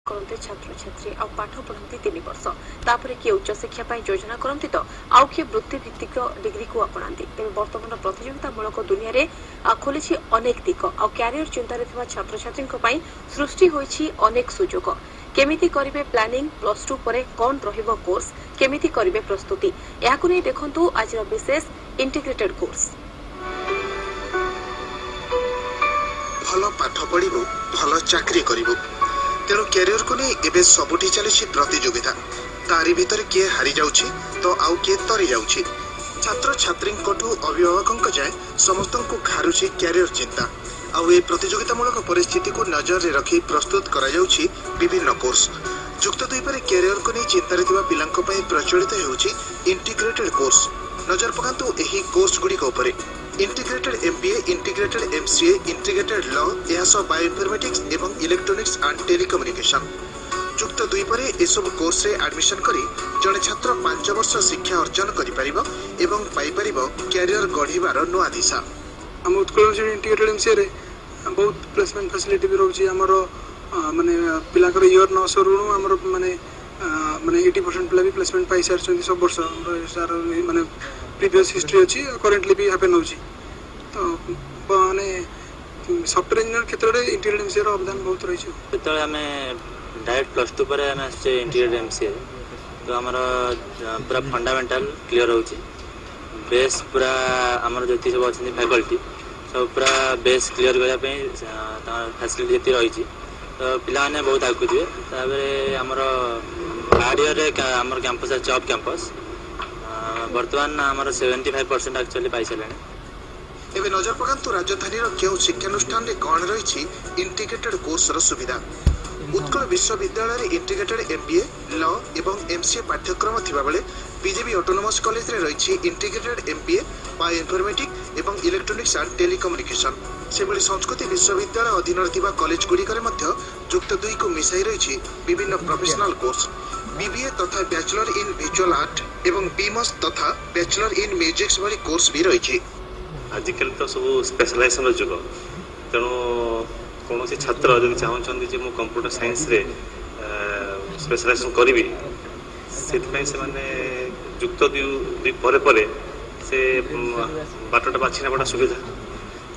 करते छात्र छात्री आ पाठ पढ़ती 3 वर्ष तापर किए उच्च शिक्षा योजना करती तो आउ किए वृत्ति भित्तिक डिग्री को अपनाती तेज बर्तमान प्रतियोगितामूलक दुनिया रे खोली अनेक दिक आ क्यारियर चिंतार छात्र छात्री सृष्टि होईछि अनेक सुजोग केमिति करिवे प्लानिंग प्लस 2 परे कौन रहिबो कोर्स केमिति करिवे प्रस्तुति याकु नै देखंतु आज विशेष इंटीग्रेटेड कोर्स। भल पाठ पढ़िबो भल चाकरी करिबो तेणु कैरियर को नहीं एबे सबुठी चली प्रतियोगिता तारी भीतर किए हारी जाउछि तो आउ किए तरी जाउछि छात्र छात्री अभिभावक जाए समस्त को खारुछि कैरियर चिंता आउ ए प्रतियोगितामूलक परिस्थिति को नजर रे रखी प्रस्तुत करा जाउछि विभिन्न कोर्स जुक्त 2 पर कैरियर को नहीं चिंता थिबा पिलांक पई प्रचलित हेउछि इंटीग्रेटेड कोर्स नजर पकांतु एही कोर्स गुडी को ऊपर integrated MBA integrated MCA integrated law यह बायोइनफॉर्मेटिक्स एवं इलेक्ट्रॉनिक्स एंड टेलीकम्युनिकेशन जुक्त 2 पर एसबू कोर्स रे एडमिशन करी जड़े छात्र 5 वर्ष शिक्षा अर्जन करि परिबो एवं पाई परिबो कैरियर गढ़िबार नुआ दिशा। हम उत्कल इंटीग्रेटेड एमसीए रे बहुत प्लेसमेंट फैसिलिटी भी रहउछि हमर माने पिलाकर इयर न सरुणु हमर माने 80% पिला भी प्लेसमेंट पाई सारछन सब वर्ष सार माने प्रीवियस हिस्ट्री अच्छी करेंटली भी हैपन होची तो माने सॉफ्टवेयर इंजीनियर क्षेत्र रे इंटीग्रेटेड एमसीए रो अवदान बहुत रही छै तो हमें डायरेक्ट प्लस 2 पर हम आसे इंटीग्रेटेड एमसीए तो हमर पूरा फंडामेंटल क्लियर होची बेस पूरा हमर जति सब अछि फैकल्टी सब पूरा बेस क्लियर करा पे फैसिलिटी जति रही छी तो पिला ने बहुत आगु दिए ताबरे हमर थर्ड ईयर रे हमर कैंपस है जॉब कैंपस वर्तमान हमर 75% एक्चुअली पाई चलेने एबे नजर पकांतु राजधानी रो केउ शिक्षानुष्ठान रे कोन रहिछि इंटीग्रेटेड कोर्स रो सुविधा उत्कल विश्वविद्यालय रे इंटीग्रेटेड एमबीए लॉ एवं एमसीए पाठ्यक्रम थिबा बेले बीजेपी ऑटोनोमस कॉलेज रे रहिछि इंटीग्रेटेड एमबीए बायोइनफॉर्मेटिक्स एवं इलेक्ट्रॉनिक्स एंड टेलीकम्युनिकेशन सेबली संस्कृति विश्वविद्यालय अधीन थिबा कॉलेज गुडी करे मध्य जुक्त 2 को मिसाई रहिछि विभिन्न प्रोफेशनल कोर्स बीबीए तथा बैचलर इन विजुअल आर्ट एवं बीमस तथा बैचलर इन म्यूजिक्स वाली कोर्स भी रही। आजिकल तो सब स्पेशलाइजेशन जुग तेणु कौन से छात्र जब चाहते मु कंप्यूटर साइंस रे स्पेशलाइजेशन करी से माने जुक्त 2 परे परे से बाटटा बाछिना बड़ा सुविधा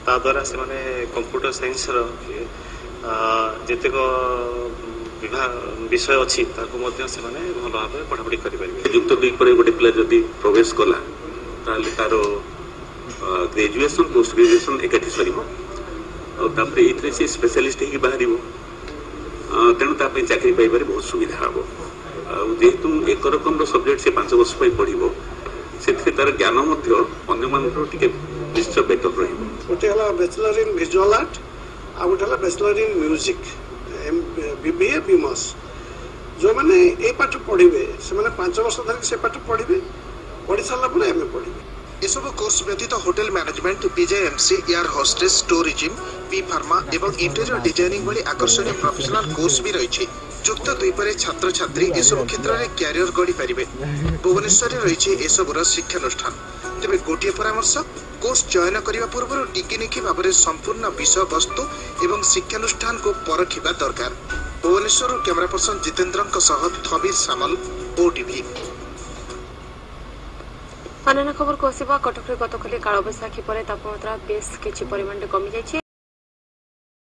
ता द्वारा से माने कंप्यूटर साइंस रो जेतेक विषय अच्छी से भल भाव पढ़ापढ़ी करेंगे जुक्त 2 पर गोटे पिला जदि प्रवेश कला तार ग्रेजुएशन पोस्ट ग्रेजुएशन एकाठी सर ये से स्पेशलिस्ट हो बाहर तेणु चाकरी पाइबार बहुत सुविधा हम जेहेतु एक रकम सब्जेक्ट से 5 वर्ष पढ़ो से तार ज्ञान निश्चय बेटर रहा बैचलर इन विजुअल आर्ट आ गोटे bachelor in music BBA beams जो मैंने ये पाठ पढ़े से मैंने 5 वर्ष धरिक से पाठ पढ़े पढ़ी सारा पर एमए पढ़े एसबू कोर्स व्यतीत hotel management BJMC air hostess tourism B pharma एवं इंटीरियर डिजाइनिंग भली आकर्षणीय प्रोफेशनल कोर्स भी रही जुक्त 2 पर छात्र छात्री एसबू क्षेत्र में क्यारियर गढ़ी पारे भुवनेश्वर रही एसबूर शिक्षानुष्ठान तेरे गोटे परामर्श कोर्स चयन करने पूर्व टिकिनिखी भाव में संपूर्ण विषय वस्तु एवं शिक्षानुष्ठान को परखिबा दरकार। भुवनेश्वर कैमरा पर्सन जितेंद्र सह थबीर सामल ओटीवी। अन्य खबर को आसिबा कटक रे गतकाली कालबैशाखी पर तापमात्रा बेस किछि परिमाण कमी जाइछि।